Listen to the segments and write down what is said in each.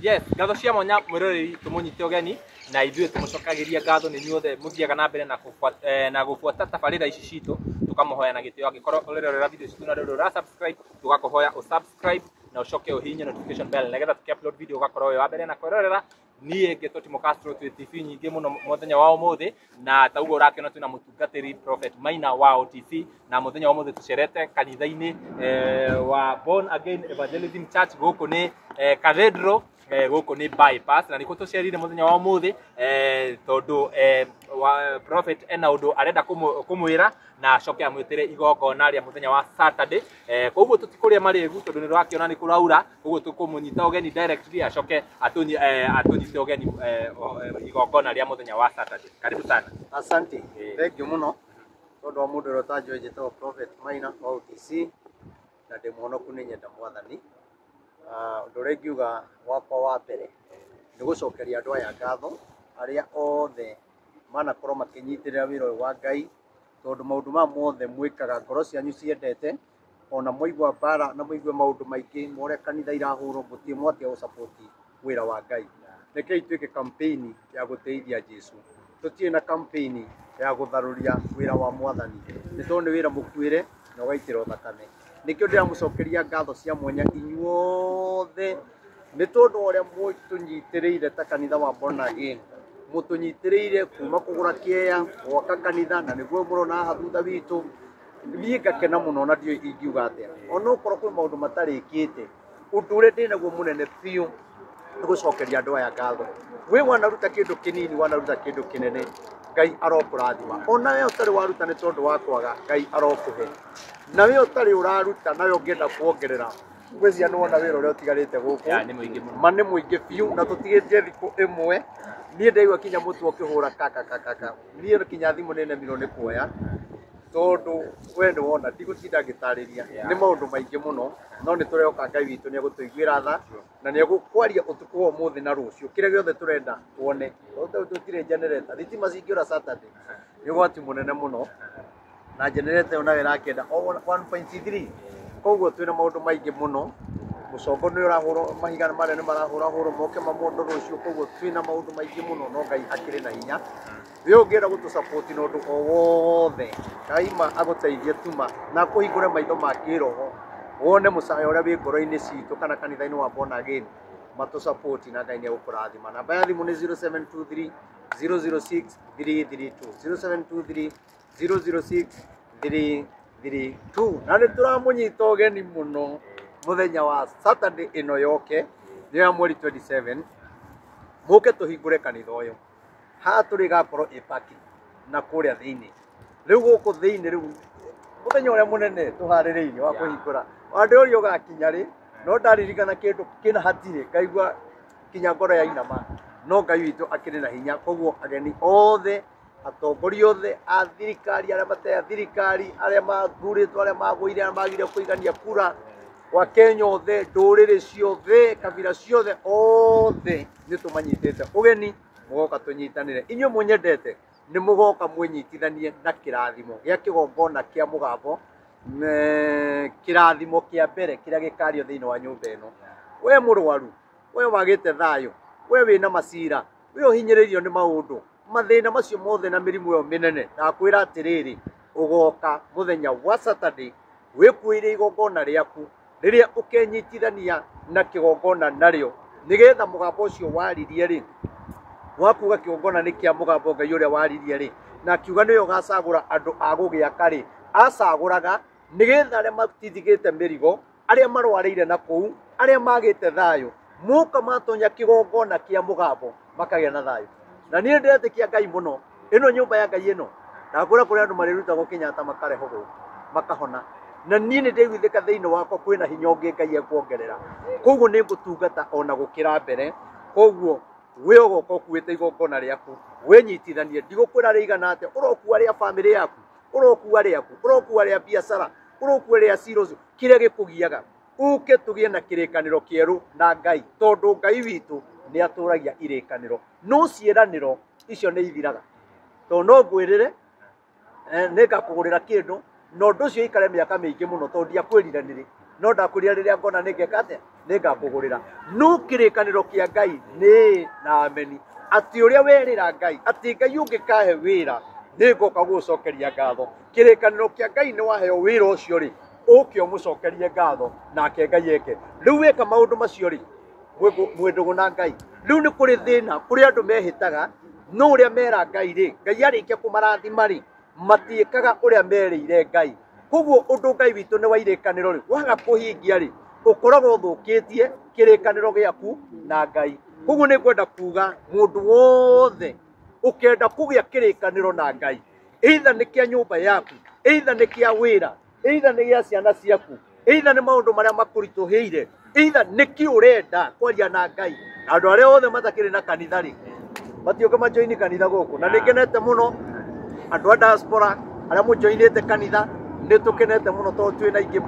Yes, ngatho cia mwanya mwiroreri tumunyite ugeni na ithuĩ tumucokagiria ngatho nĩ inyuothe muthiaga na mbere na gubuata tabarĩra ici citũ tukamuhoya na gĩtĩo angĩkorwo ũrerorera video citu na rĩu ũra subscribe tugakuhoya subscribe na ucoke uhinye notification bell nigetha tuki-upload video ugakorwo wa mbere na kwĩrorera niĩ ngĩtwo Timo Castro twĩ TV nyingĩ mũno mũthenya wa ũmũthĩ na taũguo ũrakĩona twĩna mũtungatĩri Prophet Maina wa OTC na mũthenya wa ũmũthĩ tucerete kanitha-inĩ wa Born Again Evangelism Church gũkũ nĩ Cathedral gũkũ nĩ bypass na nĩkuo tucerire mũthenya wa ũmũthĩ tondũ Prophet ena ũndũ arenda kũmwĩra na acoke amwĩtĩre igongona rĩa mũthenya wa Saturday koguo tutikũrĩa marĩgu tondũ nĩ ũrakĩona nĩ kũraura koguo tũkũmũnyita ũgeni directly acoke atunyite ũgeni igongona rĩa mũthenya wa Saturday. Karibu sana. Asante. Thank you muno. Tondũ wa mũndũ ũrĩa njĩtagwo Prophet Maina wa OTC na ndĩ muonoku nĩ nyenda mwathani. Ũndũ ũrĩa ingiuga wakwa wa mbere nĩ gũcokeria andũ aya ngatho arĩa othe manakorwo makĩnyitĩrĩra wĩra ũyũ wa Ngai tondũ maũndũ maya mothe mwĩkaga ngoro cianyu ciendete ona mwaigua mbara na mwaigua maũndũ maingĩ ũrĩa kanitha irahũrwo mũtiĩ mwatiga gũ-support wĩra wa Ngai. Rekei ituĩke campaign ya gũteithia Jesu, tũtirĩ na campaign ya gũtharũria wĩra wa mwathani nĩ tondũ nĩ wĩra mũkuĩre na ũgaitĩrwo thakame. Nĩkĩo ndĩramũcokeria ngatho cia mwanya inyuothe nĩ tondũ ũrĩa mũtũnyitĩrĩire ta kanitha wa Born Again, mũtũnyitĩrĩire kuma kũgũra kĩeya gwaka kanitha na nĩguo mũrona haha thutha witũ. Niĩ ngakena mũno na ndiũĩ ingiuga atĩa ona ũkorwo kwĩ maũndũ matarĩkĩte. Ũndũ ũrĩa ndĩnaguo mũnene biũ nĩ gũcokeria andũ aya ngatho. We wanaruta kĩndũ kĩnini wanaruta kĩndũ kĩnene, Ngai arokũrathima. Ona we ũtarĩ waruta nĩ tondũ wa kwaga, Ngai arokũhe. Na we ũtarĩ ũraruta nawe ũngĩenda kuongerera ngwĩciria nĩ wona wĩra ũrĩa ũtigarĩte gũkũ ma nĩ mũingĩ biũ na tũtigĩtie thikũ ĩmwe. Niĩ ndaigua kinya mũtu ũkĩhũra kakakaka, niĩ kinya thimũ nĩ nemirwo nĩ kuoya tondũ we nĩ wona ndigũtinda ngĩtarĩria nĩ maũndũ maingĩ mũno no nĩ tũrehoka Ngai witũ nĩ egũtũiguĩra tha na nĩ egũkwaria ũtukũ wa ũmũthĩ na rũciũ kĩrĩa gĩothe tũrenda tuone. Tũtirĩ generator, thitima cingĩũra Saturday nĩ ũgwati mũnene mũno na generator ĩyo nayo ĩrakĩenda 1.3. koguo twĩna maũndũ maingĩ mũno. Mũcongo nĩ ũrahũrwo, mahiga marĩa nĩ marahũrahũrwo moke mamondo rũciũ, koguo twĩna maũndũ maingĩ mũno no Ngai akĩrĩ na hinya. We ũngĩenda gũtũ-support na ũndũ o wothe Ngai agũteithie tuma na kũhingũre maitho ma kĩroho wone mũcaya ũrĩa wĩ ngoro-inĩ citũ kana kanitha-inĩ wa Born Again matũ-support na Ngai nĩ egũkũrathima. Namba ya thimũ nĩ 0723 006 332 0723 006 332 na nĩ tũramũnyita ũgeni mũno mũthenya wa Saturday ĩno yoke nĩ ya mweri 27 mũke tũhingũre kanitha ũyũ. Haha tũrĩ gakorwo ĩpaki na kũrĩa thĩinĩ rĩu gũkũ thĩinĩ rĩu mũthenya ũrĩa mũnene tũharĩrĩirie wa kũhingũra andũ ũrĩa ũgakinya rĩ no ndaririkana kĩndũ kĩna hatirĩ ngaigua kinya ngoro yainama no Ngai witũ akĩrĩ na hinya. Koguo ageni othe atongoria othe a thirikari arĩa matarĩ a thirikari arĩa mathurĩtwo arĩa magũire arĩa magire kũigania kura wa Kenya othe ndũrĩrĩ ciothe kabira ciothe othe nĩ tũmanyitĩte ũgeni mũgoka tũnyitanĩre. Inyuĩ mũnyendete nĩ mũgoka mwĩnyitithanie na kĩrathimo gĩa kĩgongona kĩa mũgambo, kĩrathimo kĩa mbere kĩrĩa gĩkario thĩinĩ wa nyũmba ĩno. We mũrwaru, we wagĩte thayũ, we wĩna macira, we ũhinyĩrĩirio nĩ maũndũ mathĩna macio mothe na mĩrimũ ĩyo mĩnene, ndakwĩra atĩrĩrĩ ũgoka mũthenya wa Saturday wĩkuĩire igongona rĩaku rĩrĩa ũkenyitithania na kĩgongona narĩo nĩgetha mũgambo ũcio waririe rĩ wakuga kĩgongona nĩ kĩa mũgambo Ngai ũrĩa waririe rĩ na akiuga nĩwe ũgacagũra andũ a gũgĩaka rĩ acagũraga nĩgetha arĩa matithigĩte mĩrigo, arĩa marwarĩire na kũu, arĩa magĩte thayũ mũka matonya kĩgongona kĩa mũgambo makagĩa na thayũ. Na niĩ ndĩretĩkia Ngai mũno ĩno nyũmba ya Ngai ĩno ndakwĩra kũrĩa andũ marĩrutagwo Kenyatta makarehwo makahona na niĩ nĩ ndĩiguithĩka thĩinĩ wakwa kwĩna hinya ũngĩ Ngai ekuongerera. Koguo nĩ ngũtungata ona gũkĩra mbere. Koguo we ũgoka ũkuĩte igongona rĩaku wĩnyitithanie, ndigũkwĩra rĩigana atĩa, ũrokua rĩa bamĩrĩ yaku, ũrokua rĩaku, ũrokua rĩa biacara, ũrokua rĩa cirocio, kĩrĩa gĩkũgiaga ũke tũgĩe na kĩrĩkanĩro kĩerũ na Ngai tondũ Ngai witũ nĩ atũragia irĩkanĩro no ciĩranĩro icio nĩ ithiraga. Tondũ no ngwĩrĩre nĩ ngakũgũrĩra kĩndũ na ũndũ ũcio ikare mĩaka mĩingĩ mũno tondũ ndiakwĩrire nĩrĩ no ndakwĩrire rĩrĩa ngona nĩ ngeka atĩa nĩngakũgũrĩra no kĩrĩkanĩro kĩa Ngai nĩ na ameni atĩ ũrĩa werĩra Ngai atĩ Ngai ũngĩkahe wĩra nĩngoka gũgũcokeria ngatho kĩrĩkanĩro kĩa Ngai nĩ waheo wĩra ũcio rĩ ũke ũmũcokerie ngatho nake Ngai eke rĩu weka maũndũ macio rĩ mwendũgũ na Ngai rĩu nĩ kũrĩ thĩna kũrĩ andũ mehĩtaga no ũrĩa mera Ngai rĩ Ngai arĩkia kũmarathima rĩ matiĩkaga ũrĩa merĩire Ngai koguo ũndũ Ngai witũ nĩ wa irĩkanĩro rĩ waga kũhingia rĩ ũkoragwo ũthũkĩtie kĩrĩkanĩro gĩaku na Ngai koguo nĩ ngwenda kuga mũndũ wothe ũkenda kũgĩa kĩrĩkanĩro na Ngai either nĩ kĩa nyũmba yaku either nĩ kĩa wĩra either nĩ gĩa ciana ciaku either nĩ maũndũ marĩa makũritũhĩire either nĩ kĩ ũrenda kwaria na Ngai andũ arĩa othe matakĩrĩ na kanitha rĩ matiũke majoini kanitha gũkũ na nĩngenete mũno andũ a diaspora arĩa mũjoinĩte kanitha nĩ tũkenete mũno tondũ twĩna aingĩ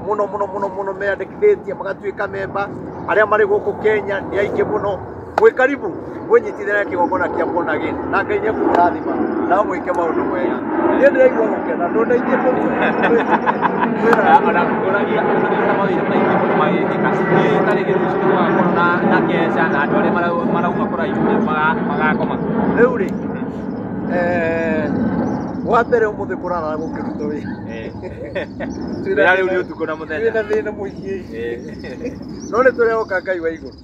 mũno meyandĩkithĩtie magatuĩka memba arĩa marĩ gũkũ Kenya nĩ aingĩ mũno mwĩ karibu mwĩnyitithania kĩgongona kĩa Born Again na Ngai nĩekũmũrathima na mwĩke maũndũ mega niĩ ndĩraigua gũkena ndũndeithie ona kũragia na mawĩra maingĩ mũno magĩkĩka nĩ tarĩ gĩruci gũgakorwo na keca na andũ arĩa marauma kũraihu magakoma rĩu rĩ wa mbere ũmũthĩ kũrara gũkĩruta wĩra wĩra rĩu nĩ ũtukũ na mũthenya twĩna thĩna mũingĩ no nĩ tũrehoka Ngai wa igũrũ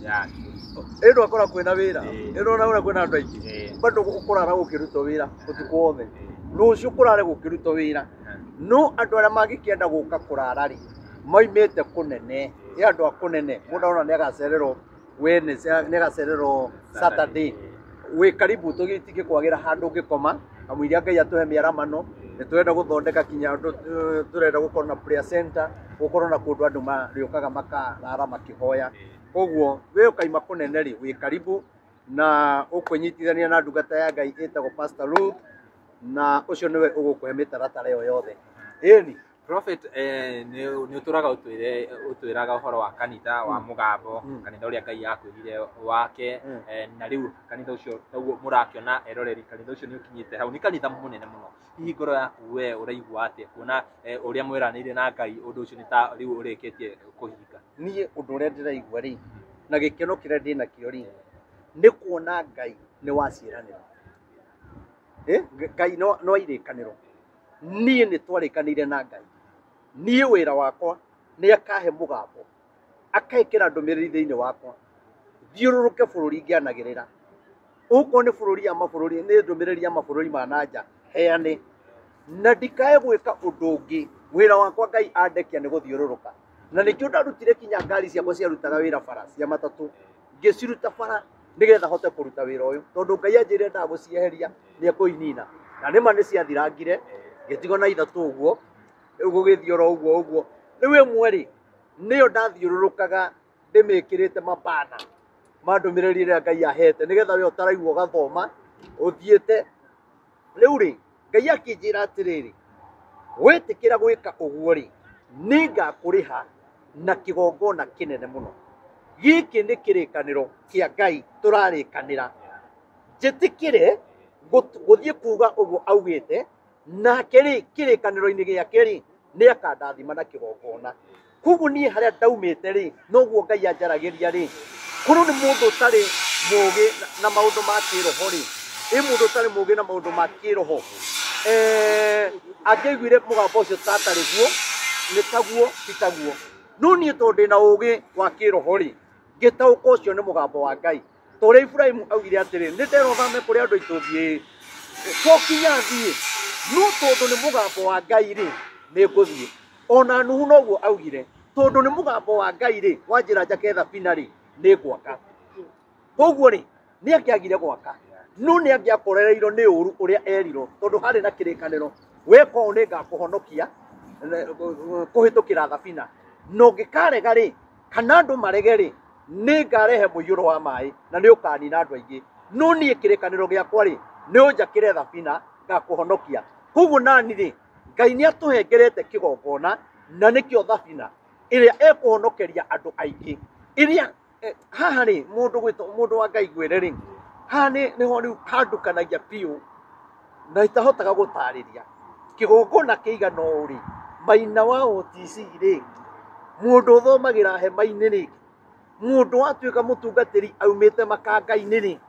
ĩndũ akora kwĩna wĩra ĩndũ ona kwĩna andũ aingĩ bado ũkũrara gũkĩruta wĩra ũtukũ wothe rũciũ kũrare gũkĩruta wĩra no andũ arĩa mangĩkĩenda gũka kũrara rĩ moimĩte kũnene nĩ andũ a kũnene mũndũ ona nĩ agacererwo Wednesday nĩ agacererwo Saturday wĩ karibu tũgĩtige kwagĩra handũ ũngĩkoma amu iria Ngai atũhe mĩaramano nĩ tũrenda gũthondeka kinya andũ tũrenda gũkorwo na prayer center gũkorwo na kũndũ andũ marĩũkaga makarara makĩhoya koguo we ũkaima kũnene rĩ wĩ karibu na ũkwĩnyitithania na ndungata ya Ngai ĩtagwo Pastor Ruth na ũcio nĩwe ũgũkũhe mĩtaratara ĩyo yothe ĩni Prophet nĩ ũtũraga ũtwĩraga ũhoro wa kanitha wa mũgambo kanitha ũrĩa Ngai yakwĩrire wake na rĩu kanitha ũcio taguo mũrakĩona eroreri kanitha ũcio nĩ ũkinyĩte hau nĩ kanitha mũnene mũno hihi ngoro yaku we ũraigua atĩa kuona ũrĩa mwĩranĩire na Ngai ũndũ ũcio nĩ ta rĩu ũrĩkĩtie kũhinga niĩ ũndũ ũrĩa ndĩraigua rĩ na gĩkeno kĩrĩa ndĩnakĩo rĩ nĩ kuona Ngai nĩ wa ciĩranĩro Ngai no irĩkanĩro niĩ nĩ twarĩkanĩire na Ngai niĩ wĩra wakwa nĩ akahe mũgambo akaĩkĩra ndũmĩrĩri thĩinĩ wakwa thiũrũrũke bũrũri ngĩanagĩrĩra ũkorwo nĩ bũrũri ya mabũrũri nĩ ndũmĩrĩri ya mabũrũri ma nanja heane na ndikae gwĩka ũndũ ũngĩ wĩra wakwa Ngai andekia nĩ gũthiũrũrũka na nĩkĩo ndarutire kinya ngari ciakwa ciarutaga wĩra bara cia matatũ ngĩciruta bara nĩgetha hote kũruta wĩra ũyũ tondũ Ngai anjĩrire ndagũcieheria nĩ ekũinina na nĩma nĩ ciathirangire ngĩtigwo na ithatũ ũguo ũgũgĩthiora ũguo rĩu ĩmwe rĩ nĩyo ndathiũrũrũkaga ndĩmĩkĩrĩte mabana ma ndũmĩrĩri ĩrĩa Ngai ahete nĩgetha we ũtaraigua ũgathoma ũthiĩte rĩu rĩ Ngai akĩnjĩra atĩrĩrĩ wĩtĩkĩra gwĩka ũguo rĩ nĩngakũrĩha na kĩgongona kĩnene mũno gĩkĩ nĩ kĩrĩkanĩro kĩa Ngai tũrarĩkanĩra njĩtĩkĩre gũthiĩ kuga ũguo augĩte nake rĩ kĩrĩkanĩro-inĩ gĩake rĩ nĩ akandathima na kĩgongona koguo niĩ harĩa ndaumĩte rĩ noguo Ngai anjaragĩria rĩ korwo nĩ mũndũ ũtarĩ mũũgĩ na maũndũ ma kĩroho rĩ mũndũ ũtarĩ mũũgĩ na maũndũ ma kĩroho angĩaiguire mũgambo ũcio tatarĩ guo nĩ taguo ti taguo no niĩ tondũ ndĩna ũũgĩ wa kĩroho rĩ ngĩtaũka ũcio nĩ mũgambo wa Ngai tondũ Ibrahimu augire atĩrĩ nĩ ndera ũthame kũrĩ andũ aitũ thiĩ tũkinya thiĩ no tondũ nĩ mũgambo wa Ngai rĩ nĩ ngũthiĩ ona Nuhu noguo augire tondũ nĩ mũgambo wa Ngai rĩ wanjĩra njake thabina rĩ nĩ gwaka koguo rĩ nĩ angĩagire gwaka no nĩ angĩakorereirwo nĩ ũru ũrĩa erirwo tondũ harĩ na kĩrĩkanĩro weka ũũ nĩ ngakũhonokia kũhĩtũkĩra thabina no ngĩkarega rĩ kana andũ marege rĩ nĩ ngarehe mũiyũro wa maĩ na nĩ ũkanina andũ aingĩ no niĩ kĩrĩkanĩro gĩakwa rĩ nĩ ũnjakĩre thabina ngakũhonokia koguo nani rĩ Ngai nĩ atũhengerete kĩgongona na nĩkĩo thabina ĩrĩa ekũhonokeria andũ aingĩ ĩrĩa haha rĩ mũndũ wa Ngai gwĩre rĩ haha nĩho rĩu handukanagia biũ na itahotaga gũtarĩria kĩgongona kĩigana ũũ rĩ Maina wa OTC rĩ mũndũ ũthomagĩra hema-inĩ rĩ mundu atuika mutungatiri aumite makanga-ini ri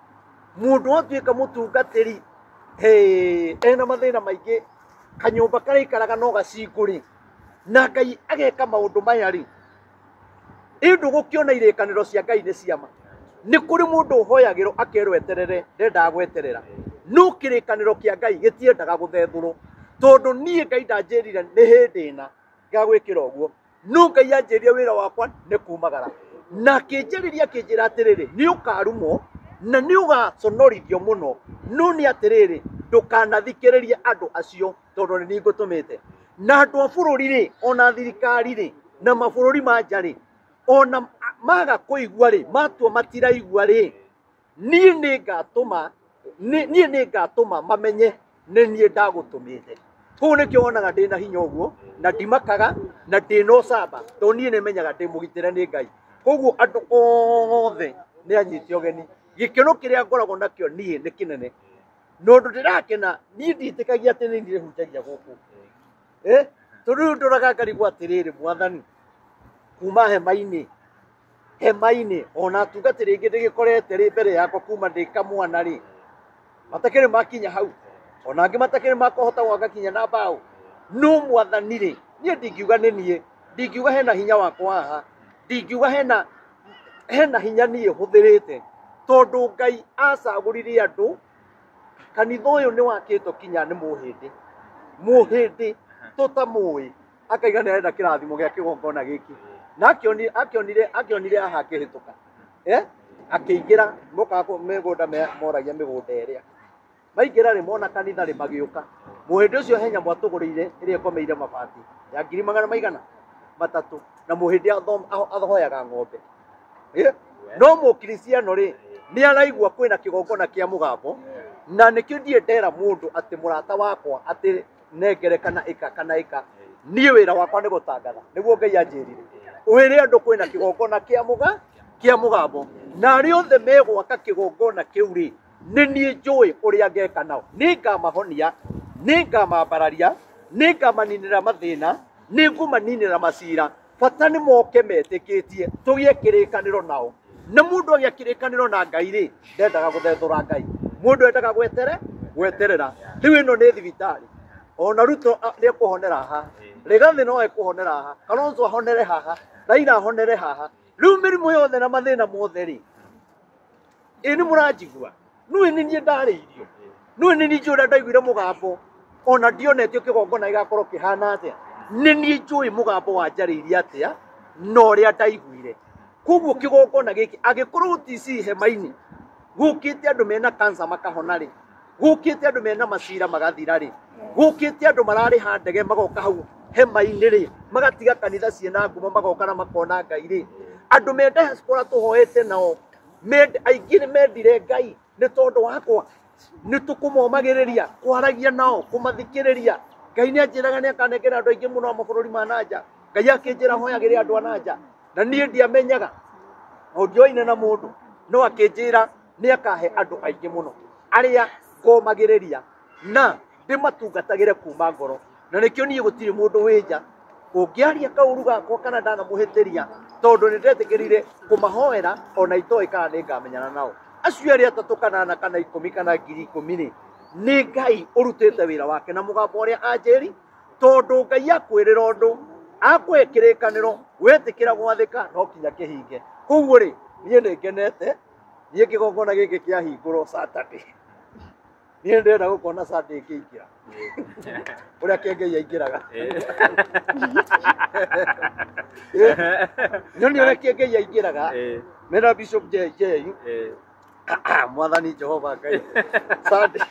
mundu atuika mutungatiri ena mathina maingi kanyumba karaikaraga no gacinguri na Ngai ageka maundu maya ri indu gukiona irekaniro cia Ngai ni ciama ni kuri mundu uhoyagiro akerwo eterere ndenda gweterera no kirikaniro kia Ngai gitiendaga guthethurwo tondu nie Ngai ndanjirire ni hindi na ngagwikira uguo no Ngai anjiria wira wakwa ni kumagara na kinjiriria kinjira atiriri ni ukarumo na ni ugaconorithio muno no ni atiriri ndukanathikiririe andu acio tondu ni ngutumite na andu a bururi ri ona thirikari ri na mabururi ma nja ri ona maga kuigua ri matua matiraigua ri nie ni ngatuma mamenye ni nie ndagutumite kuu nikio wonaga ndina hinya uguo na ndimakaga na ndino camba to nie ni menyaga ndimugitire ni Ngai koguo andu othe ni anyite ogeni gikeno kiria ngoragwo nakio nie ni kinene no ndirakena nie nditikagia ati ni ndire hutagia guku tondu ndoraga ngarigwo atiriri mwathani kuma hema-ini ona tungatiri ingi ndigikorete ri mbere yakwa kuma ndikamwana ri matakiri makinya hau ona angi matakiri makohota gwagakinya na mbao no mwathani ri nie ndingiuga ni nie ndingiuga hena hinya wakwa haha ndingiuga hena hinya nie huthirite tondu Ngai acagurire andu kanitha uyu ni wakitwo kinya ni muhindi tutamui akaiga ni arenda kirathimo gia kigongona giki na akionire aha akihituka akiingira moka migunda moragia migunda iria maingira ri mona kanitha ri magiuka muhindi ucio henya mwatugurire iria komeire mabati ya 200 matatu na muhindi athoyaga ng'ombe no mukristiano ri ni araigua kwina kigongona kia mugambo na nikio ndie ndera mundu ati murata wakwa ati negere kana ika nie wira wakwa ni gutangatha niguo Ngai anjirire wire andu kwina kigongona kia mugambo na ari othe megwaka kigongona kiu ri ni nie njui uria ngeka nao ni ngamahonia ni ngamambararia ni ngamaninira mathina ni ngumaninira macira bata ni moke metikitie tugie kirikaniro nao na mundu agia kirikaniro na Ngai ri ndendaga guthethura Ngai mundu endaga gweterera riu ino ni thibitari ona Ruto ni kuhonera haha Rigathi no ekuhonera haha Kalonzo ahonere haha Raila ahonere haha riu mirimu yothe na mathina mothe ri ini muranjigua no ini nie ndariirio no ini nie njura ndaiguire mugambo ona ndionetio kigongona igakorwo kihana atia ni nie njui mugambo wa njariirie atia no ria ndaiguire koguo kigongona giki agikorwo TC hema-ini gukite andu mena cancer makahona ri gukite andu mena macira magathira ri gukite andu marari ha ndege magoka hau hema-ini ri magatiga kanitha ciena ngumo magoka na makona Ngai ri andu me diaspora tuhoete nao aingi ni mendire Ngai ni tondu wakwa ni tukumomagiriria kwaragia nao kumathikiriria Ngai ni anjiraga ni akanengera andu aingi muno mabururi ma nanja Ngai akinjira hoyagire andu ananja na nie ndiamenyaga ondioine na mundu no akinjira ni akahe andu aingi muno aria ngomagiriria na ndimatungatagire kuma ngoro na nikio nie gutiri mundu winja ungiaria kauru gakwa kana ndana muhitiria tondu ni ndetikirire kumahoera ona itoi kana ni ngamenyana nao acio aria atatu kana 10 kana 10,000 ni Ngai urutite wira wake na mugambo uria anjiri tondu Ngai akwirira undu akwikirikaniro wetikira gwathika no kinya kihinge koguo ri nie ni ngenete nie kigongona giki kia hinguro Saturday nie ndenda gukona Sunday kiingira uria kenge yaingiraga nyoni uria kenge yaingiraga mera Bishop JJ mwathani Jehova Ngai Sunday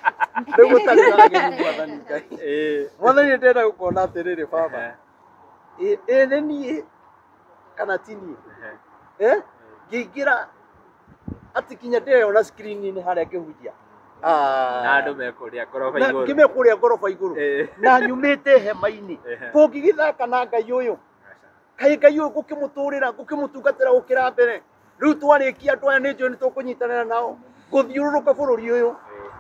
niguo tarigage mwathani Ngai mwathani ndenda gukona atiriri baba nie kana tini ngiingira ati kinya ndeyona screen-ini haria ngihunjia na andu mekuria ngoroba iguru ngimekuria ngoroba iguru na nyumite hema-ini kungigithaka na Ngai uyu kai Ngai uyu gukimuturira gukimutungatira gukira mbere riu twarikia andu aya ni njui ni tukunyitanira nao guthiururuka bururi uyu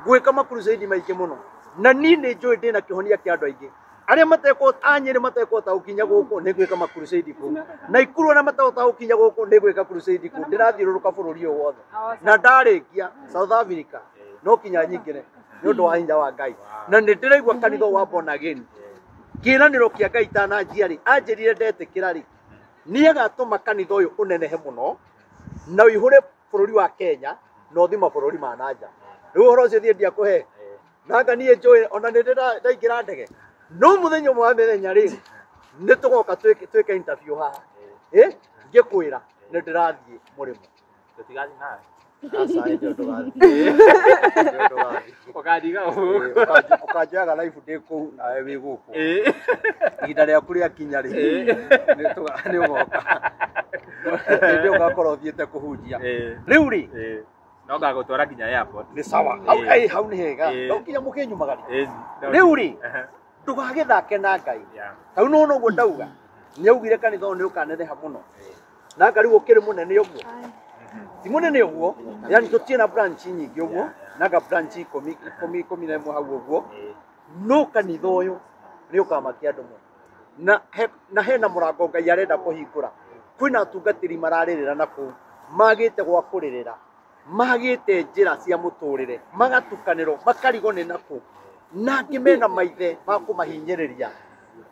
gwika makrusade maingi muno na nie ni njui ndina kihonia kia andu aingi aria mateko anyere mateko ta ukinya guku ni gwika ma crusade ku na ikuru na mateko ta ukinya guku ni gwika crusade ku ndirathiururuka bururi o wothe na ndarikia South Africa no kinya nyingire ni undu wa hinya wa Ngai na ni ndiraigua kanitho wa born again kiraniro kia Ngai tana njiari anjirire ndetikira ri ni agatuma kanitho uyu unenehe muno na uihure bururi wa Kenya no thima bururi ma nanja riu horo cio thie ndia kuhe nanga nie njoi ona ni ndaingira ndege no muthenya mwa mithenya ri ni tugoka twike interview haha ngikwira ni ndirathie murimo tutigathi na asa ndio ndogathi ukadiga ukajaga life day ku na wi guku ihinda ria kuria kinya ri ni ugoka ndio gakorwo thiete kuhunjia riu ri no gagutwara kinya airport ni sawa hau ni hega no kinya mukenyu magari riu ri ndugagithake na Ngai hau no no ndauga ni augire kanitho ni ukaneneha muno na Ngai ukiri munene uguo ti munene uguo yani tutina branch nyingi uguo naga branch 10 na imwe hau uguo no kanitho uyu ni ukamakia andu na hena murango Ngai arenda kuhingura kwina atungatiri mararirira naku magite gwa kuririra magite njira cia muturire magatukaniro makarigo ni naku na ngimena maithe makumahinyiriria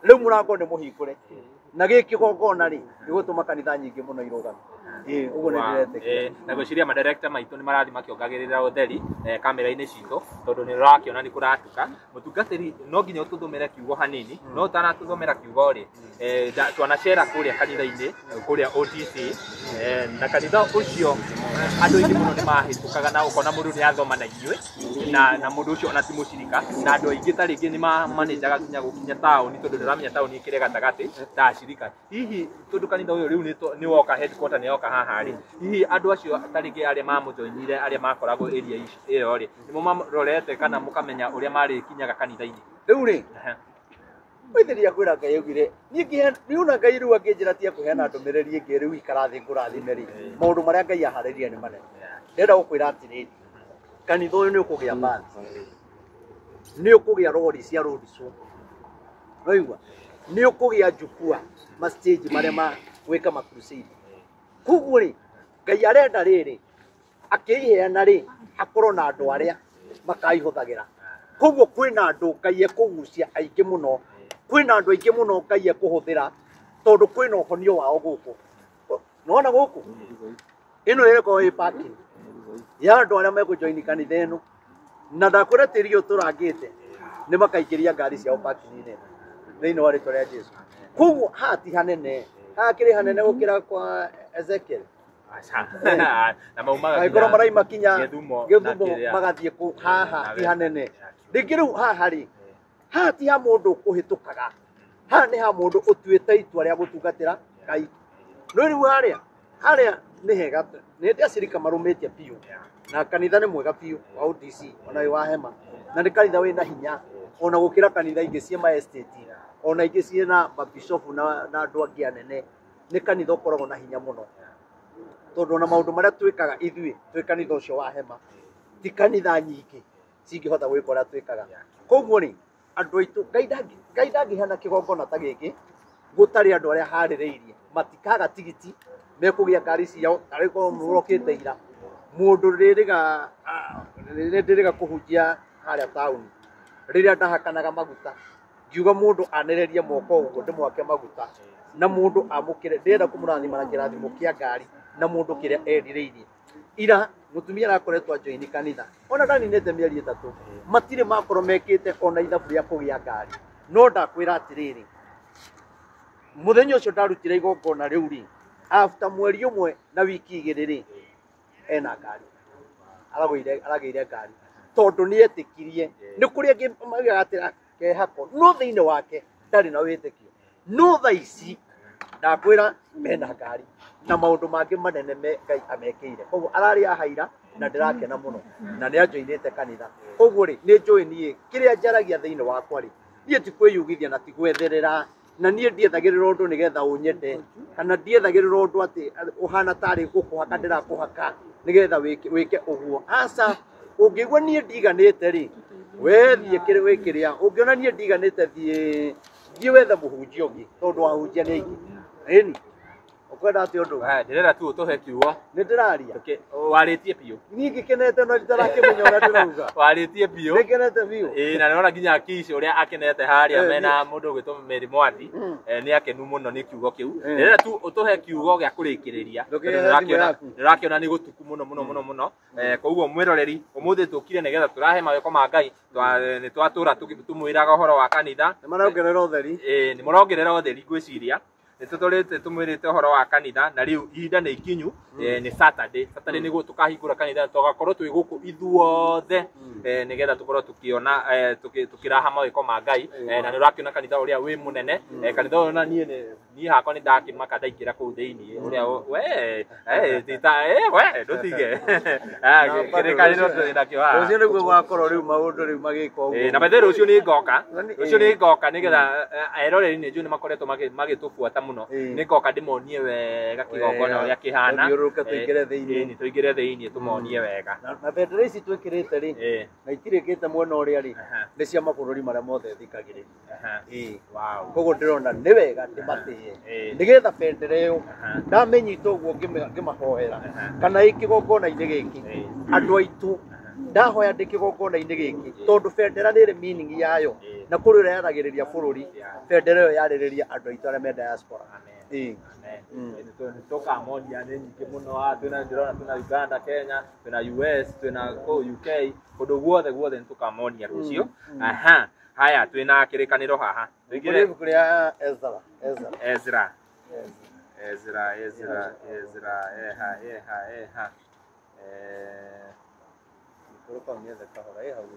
riu murango ni muhingure na giki gongona ri igutuma kanitha nyingi muno irugame uguo ni ndirete na gwiciria ma director maitu ni marathi makiongagirira utheri kamera-ini citu tondu ni rakiona ni kuratuka mutungatiri no nginya ututhumira kiugo hanini no tana tuthumira kiugo ri twanacera kuria kanitha-ini kuria OTC na kanitha ucio andu aingi muno ni mahitukaga na ukona mundu ni athoma na inyue na mundu ucio ona ti mucirika na andu aingi ta ringi ni manajaga gukinya tauni tondu ndiramenya tauni ikire gatagati ta cirika hihi tondu kanitha uyu riu ni woka headquarter ni yoka haha ri hihi andu acio ta ringi aria mamujoinire aria makoragwo area iyo ri ni marorete kana mukamenya uria mari kinyaga kanitha-ini riu ri withiria kwira Ngai augire ni una Ngai riu anginjira tia kuheana ndumiriri ingi riu ikarathi ngurathime ri maundu maria Ngai ahariria ni manene ndenda gukwira atiriri kanitha uyu ni ukugia band ni ukugia rori cia road show raigua ni ukugia jukua ma stage maria ma gwika ma crusade kuguo ri Ngai arenda riri akiheana ri akorwo na andu aria makaihuthagira kuguo kwina andu Ngai ekugucia aingi muno kwina andu aingi muno Ngai ekuhuthira tondu kwina uhonio wao guku nona guku ino yeko parking ya andu aria mekujoin kanitha ino na ndakwira tirio turangite ni makaikiria ngari ciao parking ine thiini wa ritwa ria Jesu kuguo hati hanene hakiri hanene gukira kwa Ezekiel na maumaga aikoro maraima kinya githumo magathie ku haha ti hanene rigiru haha ri hati ha mundu kuhitukaga ha ni ha mundu utuite itua ria gutungatira Ngai no riu haria ni hega ni ndia cirika marumitie piu na kanitha ni mwega piu wa ODC ona wa hema na ni kanitha wina hinya ona gukira kanitha ingi cie ma estate ona ingi cie na bishop na andu angi anene ni kanitha ukoragwo na hinya muno tondu na maundu maria twikaga ithui twi kanitha ucio wa hema ti kanitha nyingi cingihota gwika uria twikaga koguo ri andu aitu Ngai ndangihana kigongona ta giki gutari andu aria haririirie matikaga tigiti mekugia ngari ciao tariko murokite ira mundu ririga kuhunjia haria tauni riria ndahakanaga maguta ngiuga mundu anererie moko uguo ndimwake maguta na mundu amukire ndenda kumurathima na kirathimo kia ngari na mundu kiria erireirie ira mutumia arakoretwo joini kanitha ona ndaninete mieri 3 matire makorwo mekite ona ithabu ria kugia ngari no ndakwira atiriri muthenya ucio ndarutire igongona riu ri after mweri umwe na wiki igiri ri ena ngari arageire ngari tondu ni etikirie ni kuria magigatira kehako no thiini wake ndari na witikio no thaici ndakwira mena ngari na maundu mangi manene Ngai amekeire koguo arari ahaira na ndirakena muno na ni ajoinite kanitha koguo ri ni njoi nie kiria njaragia thiini wakwa ri nie ti kwiyugithia na ti gwetherera na nie ndiethagirira undu nigetha unyende kana ndiethagirira undu ati uhana tari gukuhaka ndirakuhaka nigetha wike uguo asa ungigwa nie ndiganite ri wethie kiri wikiria ungiona nie ndiganite thie thiĩ wethe mũhunjia ũngĩ tondũ wahunjia nĩ aingĩ ĩni ukwenda atĩ ũndũ ndirenda tu ũtũhe kiugo nĩ ndĩraria warĩtie biũ niĩ ngĩkenete no nditarakĩmenya ũrĩa ndĩrauga warĩtie biũ nĩkenete biũ na nĩrona nginya Kici ũrĩa akenete harĩa mena mũndũ ũgwĩtwo Mary Mwathi nĩ akenu mũno nĩ kiugo kĩu ndĩrenda tu ũtũhe kiugo gĩa kũrĩkĩrĩria ndĩrakĩona nĩ gũtuku mũno koguo mwĩroreri ũmũthĩ tũkire nĩgetha tũrahe mawĩko ma Ngai nĩ twatũra tũmwĩraga ũhoro wa kanitha nĩ marongerera ũtheri nĩ marongerera ũtheri ngwĩciria nĩtũtũrĩte tũmwĩrĩte ũhoro wa kanitha na rĩu ihinda nĩ ikinyu nĩ Saturday nĩguo tũkahingũra kanitha tũgakorwo twĩ gũkũ ithuothe nĩgetha tũkorwo tũkĩona tũkĩraha mawĩko ma Ngai na nĩ ũrakĩona kanitha ũrĩa wĩ mũnene kanitha ũyũ na niĩ hakwa nĩ ndakĩmaka ndaingĩra kũu thĩinĩ ũrĩa we ndũtige kĩrĩkanĩro nakĩo haha rũciũ nĩguo gwakorwo rĩu maũndũ rĩu magĩka ũguo na bethe rũciũ nĩ ngoka nĩgetha eroreri nĩ njũĩ nĩ makoretwo magĩtũbuata mũno nĩ ngoka ndĩmonie wega kĩgongona ũrĩa kĩhana nĩ tũingĩre thĩinĩ tũmonie wega na bendera ici twĩkĩrĩte rĩ na itirĩkĩte mwena ũrĩa rĩ nĩ cia mabũrũri marĩa mothe thikagĩrĩria koguo ndĩrona nĩ wega ndĩmatĩe nĩgetha bendera ĩyo ndamenyita ũguo ngĩmahoera kana ĩ kĩgongona-inĩ gĩkĩ andũ aitũ ndahoya ndĩ kĩgongona-inĩ gĩkĩ tondũ bendera nĩrĩ meaning yayo na kũrĩ ũrĩa yaragĩrĩria bũrũri bendera ĩyo yarĩrĩria andũ aitũ arĩa me diaspora tũkamonia nĩ nyingĩ mũno ndĩrona twĩna Uganda Kenya twĩna US twĩna UK kũndũ guothe nĩ tũkamonia rũciũ haya twĩna kĩrĩkanĩro haha kũrĩa Ezra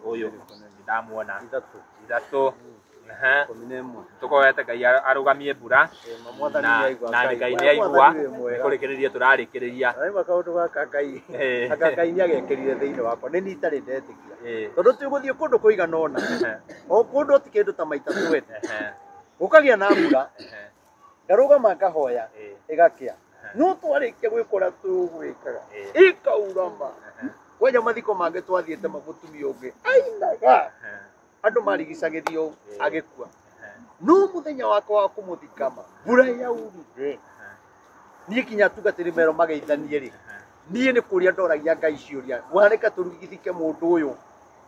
ũyũ ndamuona ithatũ tũkoete Ngai arũgamie mbura na Ngai nĩ aigua kũrĩkĩrĩria tũrarĩkĩrĩria kaũndũ gaka Ngai nĩ agekĩrire thĩinĩ wakwa nĩ niĩ itarĩ ndetĩkia tondũ tũgũthiĩ kũndũ kũigana ũna o kũndũ ti kĩndũ ta maita twende gũkagĩa na mbura ngarũgama ngahoya ĩgakĩa no twarĩkia gwĩka ũrĩa tũgwĩkaga ĩkaurama kwanja mathiko mangĩ twathiĩte mũtumia ũngĩ ainaga andũ marigicagĩrio agĩkua no mũthenya wakwa wa kũmũthikama mbura yaurire niĩ kinya tungatĩri mero mageithanie rĩ niĩ nĩ kũria ndoragia Ngai ciũria mwanĩka tũrigithike mũndũ ũyũ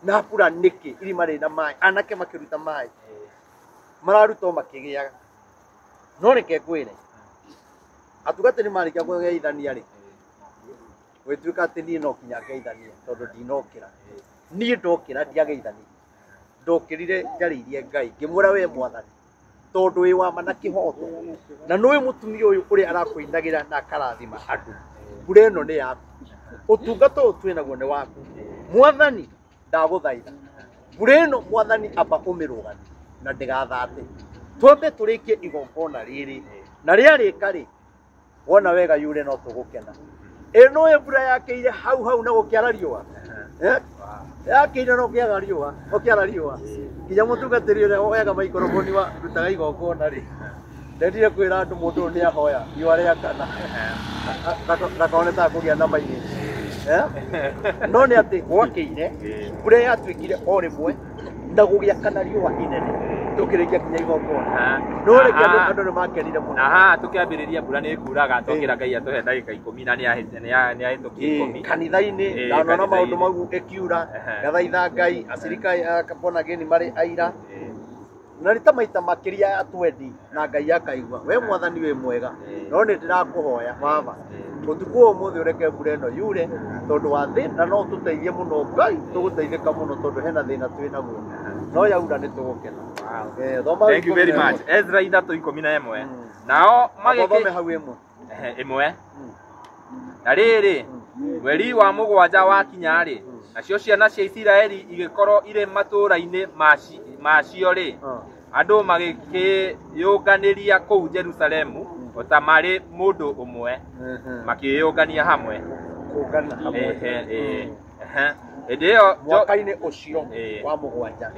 na mbura nĩkĩ irima rĩ na maĩ anake makĩruta maĩ mararuta makĩgĩaga no reke ngwĩre atungatĩri marĩkia kũgeithania rĩ gwĩtuĩka atĩ niĩ no kinya ngeithanie tondũ ndinokĩra niĩ ndokĩra ndiageithanie ndokĩrire njarĩirie Ngai ngĩmwĩra we Mwathani tondũ wĩ wa ma na kĩhoto na nĩwe mũtumia ũyũ ũrĩa arakũinagĩra na akarathima andũ mbura ĩno nĩ yaku ũtungata ũyũ twĩ naguo nĩ waku Mwathani ndagũthaitha mbura ĩno Mwathani amba ũmĩrũgamie na ndĩgathate twambe tũrĩkie igongona rĩrĩ na rĩarĩka rĩ wona wega yure no tũgũkena ĩno ĩ mbura yakĩire hau na gũkĩara riũa yakĩire no gũkĩara riũa nginya mũtungatĩri ũrĩa woyaga maikroboni wa rutaga igongona rĩ ndendire kwĩra andũ mũndũ ũyũ nĩ ahoya riũa rĩakana ndakone ta kũgĩa na mainĩ no nĩ atĩ gwakĩire mbura yatuĩkire o rĩmwe na gũgĩakana riũa inene tũkĩrĩkia kinya igongona no reke andũ nĩ makenire mũno tũkĩambĩrĩria mbura nĩ ĩkuraga twokĩra Ngai atũhe ndagĩka 10 na nĩ ahĩtũkia 10 kanitha-inĩ ndanona maũndũ mau ĩkiura ngathaitha Ngai acirika born again marĩ aira na nĩ ta maita makĩria ya 20 na Ngai akaigua we Mwathani wĩ mwega no nĩ ndĩrakũhoya baba ũtukũ ũmũthĩ ũreke mbura ĩno yure tondũ wa thĩna no tũteithie mũno Ngai tũgũteithĩka mũno tondũ hena thĩna twĩ naguo no yaura nĩ tũgũkena. Thank you very much. Ezra 3:11 nao magĩthome hau ĩmwe na rĩrĩ mweri wa mũgwanja wakinya rĩ nacio ciana cia Isiraeli igĩkorwo irĩ matũũra-inĩ macio rĩ andũ magĩkĩyũnganĩria kũu Jerusalemu ota marĩ mũndũ ũmwe makĩyũngania hamwe hĩndĩ ĩyo mwaka-inĩ ũcio wa mũgwanja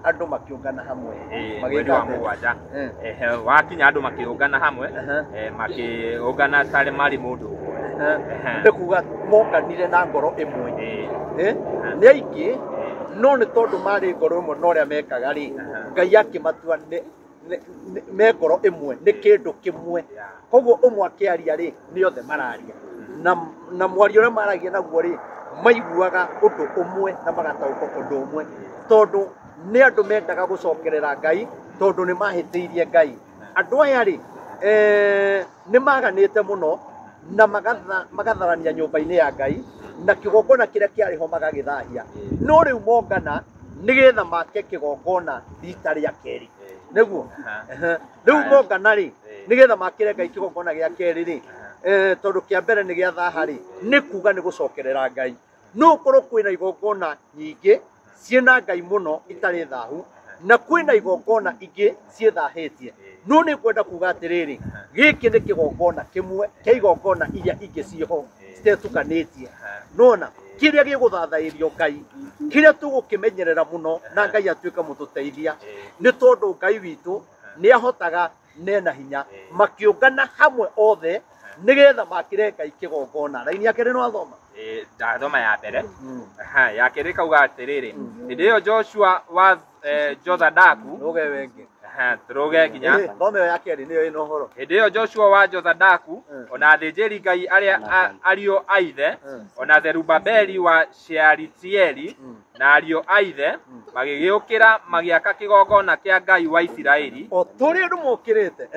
andũ makĩũngana hamwe mweri wa mũgwanja wakinya andũ makĩũngana hamwe makĩũngana tarĩ marĩ mũndũ ũmwe nĩ kuga monganire na ngoro ĩmwe nĩ aingĩ no nĩ tondũ marĩ ngoro ĩmwe na ũrĩa mekaga rĩ Ngai akĩmatua mekoro imwe nĩ kĩndũ kĩmwe koguo ũmwe akĩaria rĩ nĩ othe mararia na mwario ũrĩa maragia naguo rĩ maiguaga ũndũ ũmwe na magataũkwo ũndũ ũmwe tondũ nĩ andũ mendaga gũcokerera Ngai tondũ nĩ mahĩtĩirie Ngai andũ aya rĩ nĩ maganĩte mũno na magatharania nyũmba-inĩ ya Ngai na kĩgongona kĩrĩa kĩarĩ ho magagĩthahia no rĩu mongana nĩgetha make kĩgongona rita rĩa kerĩ nĩguo rĩu mongana rĩ nĩgetha makĩre Ngai kĩgongona gĩa kerĩ rĩ tondũ kĩa mbere nĩ gĩa thaha rĩ nĩ kuga nĩ gũcokerera Ngai no ũkorwo kwĩna igongona nyingĩ ciĩna Ngai mũno itarĩ thahu na kwĩna igongona ingĩ ciĩthahĩtie no nĩ kwenda kuga atĩrĩrĩ gĩkĩ nĩ kĩgongona kĩmwe kĩa igongona iria ingĩ ciĩho citetukanĩtie nona kĩrĩa gĩgũthathairio Ngai kĩrĩa tũgũkĩmenyerera mũno na Ngai atuĩke mũtũteithia nĩ tondũ Ngai witũ nĩ ahotaga nena hinya makĩũngana hamwe othe nĩgetha makĩre Ngai kĩgongona raini yake nĩ wathoma ndathoma ya mbere ya kerĩ kauga atĩrĩrĩ hĩndĩ ĩyo Joshua wa Jozadaku roge wengi turoge nginya thome ya kerĩ nĩyo ĩno horo hĩndĩ ĩyo Joshua wa Jozadaku ona athĩnjĩri Ngai arĩa ariũ a ithe ona Zerubabeli wa Shealitieli na ariũ a ithe magĩgĩũkĩra magĩaka kĩgongona kĩa Ngai wa Isiraeli o tũrĩ andũ mokĩrĩte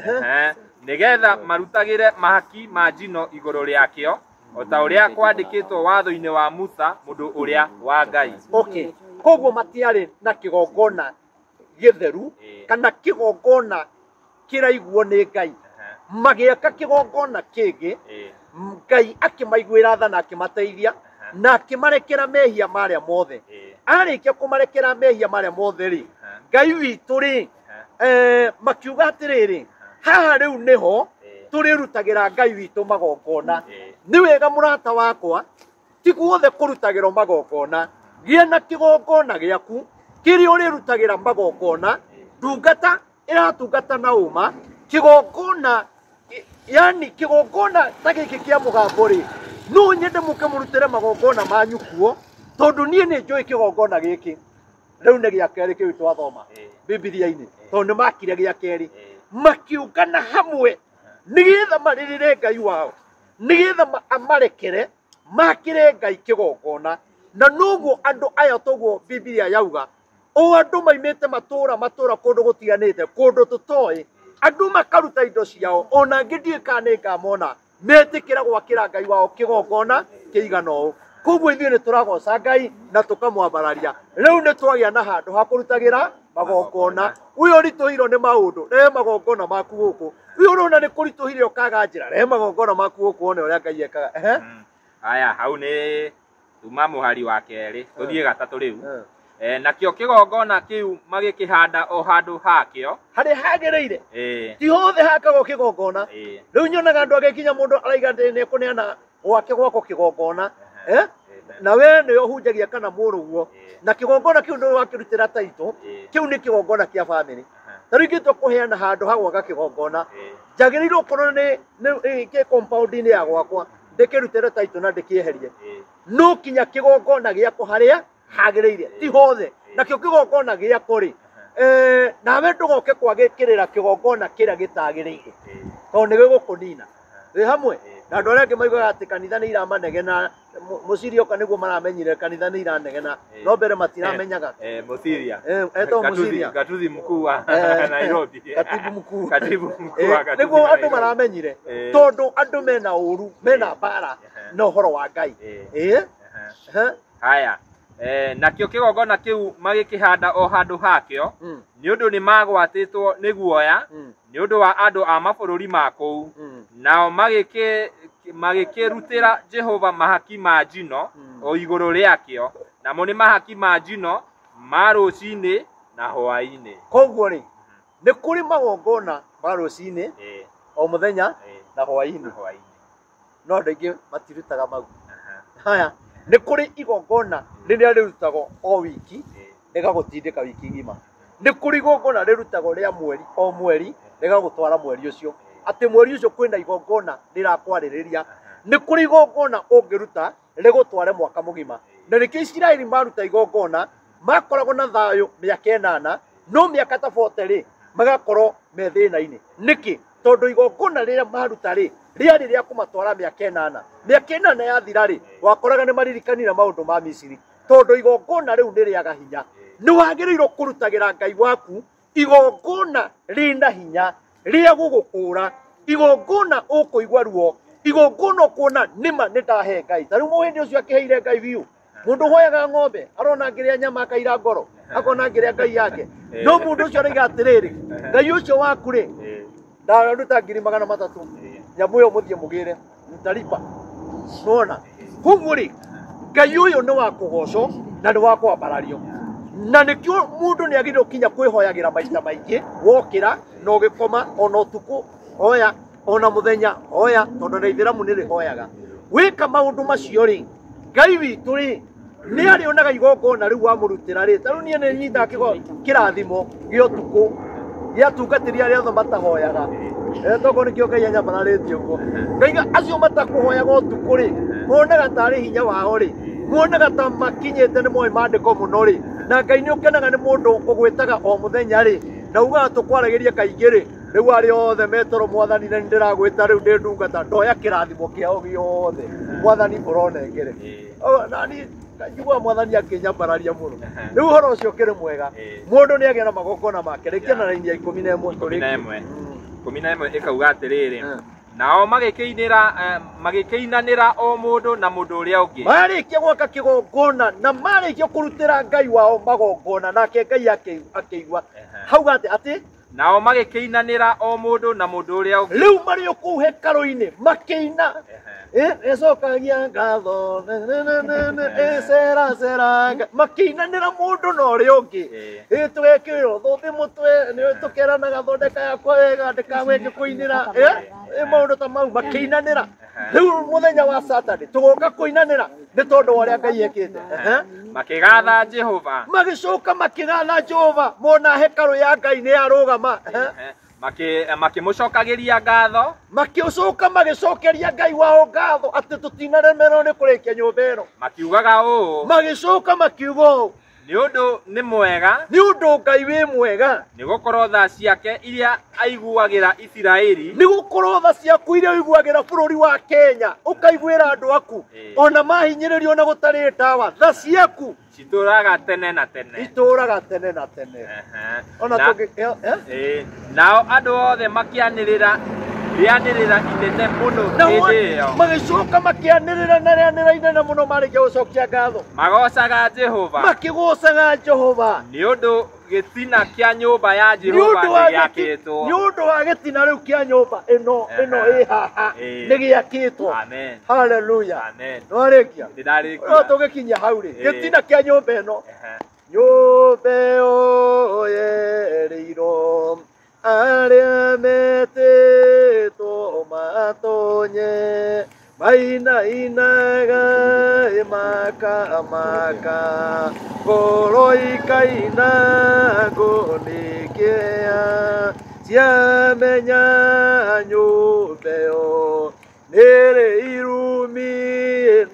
nĩgetha marutagĩre mahaki ma njino igũrũ rĩakĩo o ta ũrĩa kwandĩkĩtwo watho-inĩ wa Musa mũndũ ũrĩa wa Ngai okay koguo matiarĩ na kĩgongona gĩtheru kana kĩgongona kĩraiguo nĩ Ngai magĩaka kĩgongona kĩngĩ Ngai akĩmaiguĩra tha na akĩmateithia na akĩmarekera mehia marĩa mothe arĩkia kũmarekera mehia marĩa mothe rĩ Ngai witũ rĩ makiuga atĩrĩrĩ haha rĩu nĩho tũrĩrutagĩra Ngai witũ magongona nĩ wega mũrata wakwa ti guothe kũrutagĩrwo magongona gĩa na kĩgongona gĩaku kĩrĩa ũrĩrutagĩra magongona ndungata ĩratungata na ũma kĩgongona yani kĩgongona ta gĩkĩ kĩa mũgambo rĩ no nyende mũke mũrutĩre magongona manyu kuo tondũ niĩ nĩ njũĩ kĩgongona gĩkĩ rĩu nĩ gĩa kerĩ kĩu twathoma Bibilia-inĩ tondũ nĩ makire gĩa kerĩ makiũngana hamwe nĩgetha marĩrĩre Ngai wao nĩgetha amarekere makĩre Ngai kĩgongona na noguo andũ aya toguo Biblia yauga o andũ maimĩte matũra kũndũ gũtiganĩte kũndũ tũtoĩ andũ makaruta indo ciao ona ngĩthiĩ kana ngamona metĩkĩra gwakĩra Ngai wao kĩgongona kĩigana ũũ koguo ithuĩ nĩ tũragoca Ngai na tũkamwambararia rĩu nĩ twagĩa na handũ ha kũrutagĩra magongona ũyũ ũritũhirwo nĩ maũndũ rehe magongona maku gũkũ ũyũ ũrona nĩ kũritũhire ũkaga njĩra rehe magongona maku gũkũ one ũrĩa Ngai ekaga haya hau nĩ tuma mũhari wa kerĩ tũthiĩ gatatũ rĩu nakĩo kĩgongona kĩu magĩkĩhanda o handũ hakĩo harĩ hagĩrĩire ti hothe hakagwo kĩgongona rĩu nyonaga andũ agĩkinya mũndũ araiga nĩ kũneana gwake gwako kĩgongona na we nĩ ũhunjagia kana mũrũguo na kĩgongona kĩu nĩ wakĩrutĩra taitũ kĩu nĩ kĩgongona kĩa bamĩrĩ ta rĩu ingĩtua kũheana handũ ha gwaka kĩgongona njagĩrĩirwo korwo nĩ compound-inĩ ya gwakwa ndĩkĩrutĩre taitũ na ndĩkĩeherie no kinya kĩgongona gĩakwa harĩa hagĩrĩire ti hothe nakĩo kĩgongona gĩakwa rĩ nawe ndũgoke kwagĩkĩrĩra kĩgongona kĩrĩa gĩtagĩrĩire tondũ nĩ gĩgũkũnina wĩ hamwe na andũ arĩa angĩ maugaga atĩ kanitha nĩ iramanegena mũcirioka nĩguo maramenyire kanitha nĩ iranegena no mbere matiramenyaga Mũciria etwo Mũciria gatuzi mkuu wa Nairobi katibu mkuu nĩguo andũ maramenyire tondũ andũ mena ũru mena mbara na ũhoro wa Ngai haya nakĩo kĩgongona kĩu magĩkĩhanda o handũ hakĩo nĩ ũndũ nĩ magwatĩtwo nĩ guoya nĩ ũndũ wa andũ a mabũrũri ma kũu nao magĩkĩrutĩra Jehova mahaki ma njino o igũrũ rĩakĩo namo nĩ mahaki ma njino ma rũcinĩ na hwaĩ-inĩ koguo rĩ nĩ kũrĩ magongona ma rũcinĩ o mũthenya na hwaĩ-inĩ no andũ aingĩ matirutaga mau haya nĩ kũrĩ igongona rĩrĩa rĩrutagwo o wiki rĩgagũtindĩka wiki ng'ima nĩ kũrĩ igongona rĩrutagwo rĩa mweri o mweri rĩgagũtwara mweri ũcio atĩ mweri ũcio kwĩna igongona rĩrakwarĩrĩria nĩ kũrĩ igongona ũngĩruta rĩgũtware mwaka mũgima na nĩkĩo Isiraeli maruta igongona makoragwo na thayũ mĩaka 8 no mĩaka ta 40 rĩ magakorwo me thĩna-inĩ nĩkĩ tondũ igongona rĩrĩa maruta rĩ rĩarĩ rĩa kũmatwara mĩaka 8 yathira rĩ wakoraga nĩ maririkanire maũndũ ma Misiri tondũ igongona rĩu nĩ rĩaga hinya nĩ wagĩrĩirwo kũrutagĩra Ngai waku igongona rĩna hinya rĩa gũgũkũra igongona ũkũigua ruo igongona kuona nĩma nĩ ndahe Ngai tarĩu mũhĩndĩ ũcio akĩheire Ngai biũ mundu hoyaga ng'ombe arona ngĩrĩa nyama akaira ngoro akona ngĩrĩa Ngai yake no mundu ũcio araiga atĩrĩrĩ Ngai ũcio waku rĩ ndaruta 300 nyamũ ĩyo mũthiĩ mũgĩre ntaripa nona koguo rĩ Ngai ũyũ nĩ wa kũgocwo na nĩ wa kwambarario na nĩkĩo mundu nĩ agĩrĩirwo kinya kwĩhoyagĩra maita maingĩ wokĩra na ũgĩkoma ona ũtukũ hoya ona mũthenya hoya tondũ na Ithĩramu nĩ rĩhoyaga wĩka maũndũ macio rĩ Ngai witũ rĩ nĩ arĩonaga igongona rĩu wamũrutĩra rĩ tarĩu niĩ nĩ nyitaga kĩrathimo gĩa ũtukũ gĩa tungatĩria arĩa othe matahoyaga toguo nĩkĩo Ngai anyambararĩtie ũguo ngaiga acio matakũhoyaga ũtukũ rĩ monaga tarĩ hinya wao rĩ monaga ta makinyĩte nĩ moĩ maandĩko mũno rĩ na Ngai nĩ ũkenaga nĩ mũndũ ũgwĩtaga o mũthenya rĩ na ugaga tũkwaragĩria kaingĩ rĩ rĩu arĩ othe metoro mwathani na ndĩragwĩta rĩu ndĩ ndungata ndoya kĩrathimo kĩao gĩothe mwathani ũronengere nani njigua mwathani akĩnyambararia mũno rĩu ũhoro ũcio ũkĩrĩ mwega mũndũ nĩ agĩa na magongona make rĩkia na raini ya 11 ĩkauga atĩrĩrĩ nao magĩkĩinanĩra o mũndũ na mũndũ ũrĩa ũngĩ marĩkia gwaka kĩgongona na marĩkia kũrutĩra Ngai wao magongona nake Ngai akĩigua hauga atĩ nao magĩkĩinanĩra o mũndũ na mũndũ ũrĩa ũngĩ rĩu marĩ o kũu hekarũ-inĩ makĩina ĩcokagia ngatho cera makĩinanĩra mũndũ na ũrĩa ũngĩ tũgekĩrĩrwo thũmbĩ mũtwe nĩ tũkeranaga thondeka yakwa wega ndĩkagwĩke kũinĩra maũndũ ta mau makĩinanĩra rĩu mũthenya wa Saturday tũgoka kũinanĩra nĩ tondũ wa ũrĩa Ngai ekĩte makĩgatha Jehova magĩcoka makĩgatha Jehova mona hekarũ ya Ngai nĩ yarũgama makĩmũcokagĩria ngatho magĩcoka magĩcokeria Ngai wao ngatho atĩ tũtinaremerwo nĩ kũrĩkia nyũmba ĩno makiugaga ũũ magĩcoka makiuga ũũ nĩ ũndũ nĩ mwega nĩ ũndũ Ngai wĩ mwega nĩ gũkorwo tha ciake iria aiguagĩra Isiraeli nĩ gũkorwo tha ciaku iria ũiguagĩra bũrũri wa Kenya ũkaiguĩra andũ aku ona mahinyĩrĩrio na gũtarĩ ndawa tha ciaku citũraga tene na tene itũraga tene na tene ona nao andũ othe makĩanĩrĩra rĩanĩrĩra inene mũno hĩndĩ ĩyo magĩcoka makĩanĩrĩra na rĩanĩrĩra inene mũno marĩkia gũcokia ngatho magocaga Jehova makĩgocaga Jehova nĩ ũndũ gĩtina kĩa nyũmba ya Jehova nĩ gĩakĩtwo nĩ ũndũ wa gĩtina rĩu kĩa nyũmba ĩno ĩ haha nĩ gĩakĩtwo haleluya nĩwarĩkia no tũgĩkinya hau rĩ gĩtina kĩa nyũmba ĩno nyũmba ĩyo yerĩirwo arĩa metĩtwo matonye mainainaga makamaka ngoro ikaina ngũnĩkĩa ciamenya nyũmba ĩyo nĩrĩ irumi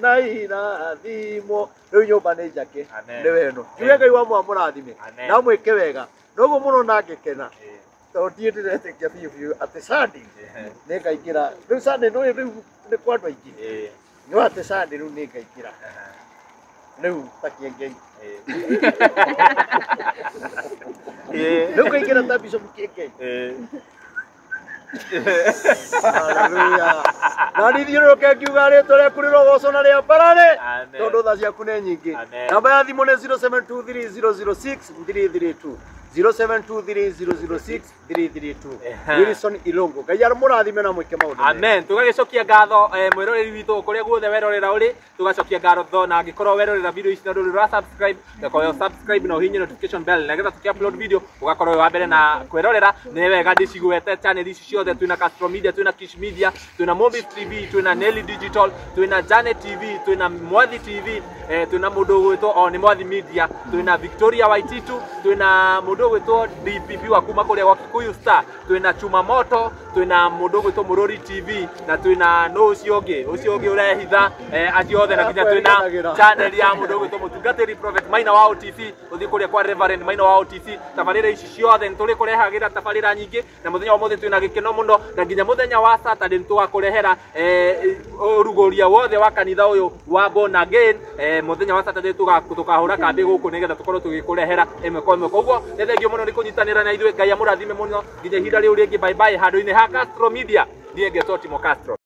na irathimo rĩu nyũmba nĩ njake nĩ weno tuge Ngai wa mũrathime na mwĩke wega noguo mũno na ngĩkena tondũ ndiĩ ndĩretĩkia biũ atĩ Sunday nĩ ngaingĩra rĩu Sunday rĩu nĩ kwa andũ aingĩ no atĩ Sunday rĩu nĩ ngaingĩra rĩu takĩengei rĩu ngaingĩra ta Bishop Kĩengei haleluya na nithiũrũrũke ngiuga rĩtwa rĩaku rĩrogoco na rĩambarare tondũ tha ciaku nĩ nyingĩ namba ya thimũ nĩ 0723006332 0723006332 Wilson Ilongo Ngai arũmũrathime na mwĩke maũndũ amen tũgagĩcokia ngatho mwĩroreri witũ kũrĩa guothe werorera ũrĩ tũgacokia ngatho na angĩkorwo werorera video ici na ndũrĩ subscribe ũgakorwo subscribe na ũhihinye notification bell nĩgetha tũkĩ-upload video ũgakorwo wa mbere na kwĩrorera nĩ wega ndĩcigwete channel ici ciothe twĩna Castro Media twĩna Kish Media twĩna Mobis TV twĩna Nelly Digital twĩna Janet TV twĩna Mwathi TV twĩna mũndũ ũgwĩtwo o nĩ Mwathi Media twĩna Victoria Waititu twĩna mũndũ ũgwĩtwo DPP wa kuma kũrĩa gwa Kikuyu Star twĩna Chuma Moto twina mundu gwitwo Murori TV na twina no ucio ungi urehitha acio othe na nginya twina channel ya mundu gwitwo Mutungatiri Prophet Maina wa OTC uthi kuria kwa Reverend Maina wa OTC tabarira ici ciothe tuli kurehagira tabarira nyingi na muthenya wa mothe twina gikeno muno na nginya muthenya wa Saturday tugakurehera uruguria wothe wa kanitha uyu wa Born Again muthenya wa Saturday tukahura kambi guku nigetha tukorwo tugikurehera ĩmwe kwa ĩmwe koguo nĩ thengio muno ni kunyitanira na ithuĩ Ngai amũrathime muno nginya ihinda rĩu rĩngĩ bye bye handu-inĩ ha Castro Media ndiye Getoti Mo Castro.